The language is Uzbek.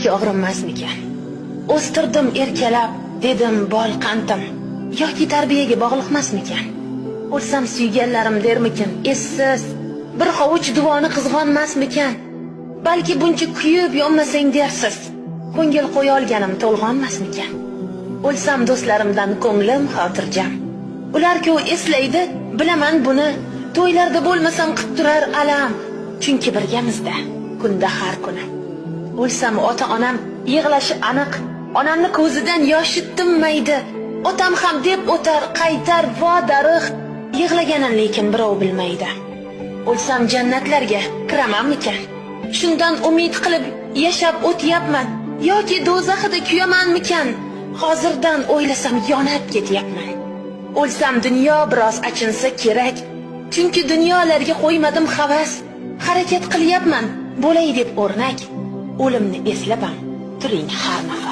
yurak og'rinmasmikan? O'stirdim erkalab, dedim bol qantim, yoki tarbiyaga bog'liqmasmikan? O'lsam suyganlarim dermikin, essiz bir hovuch duvoni qizg'onmasmikan? Balki buncha kuyib yonmasang dersiz, ko'ngil qo'ya olganim to'lg'onmasmikan? O'lsam do'stlarimdan ko'nglim xotirjam, ular-ku eslaydi, bilaman buni. To'ylarda bo'lmasam qilib turar alam, chunki birgamizda kunda har kuni. O'lsam ota-onam yig'lashi aniq, onamni ko'zidan yoshi tinmaydi. Otam ham deb o'tar, qaytar vo darix, yig'laganin lekin birov bilmaydi. O'lsam jannatlarga kiramanmikan? Shundan umid qilib yashab o'tyapman, yoki do'zaxida kuyamanmikan? Hozirdan o'ylasam yonib ketyapman. O'lsam dunyo biroz achinsa kerak, chunki dunyolarga qo'ymadim havas. Harakat qilyapman, bo'lay deb o'rnak. O'limni eslab ham turing har nafas.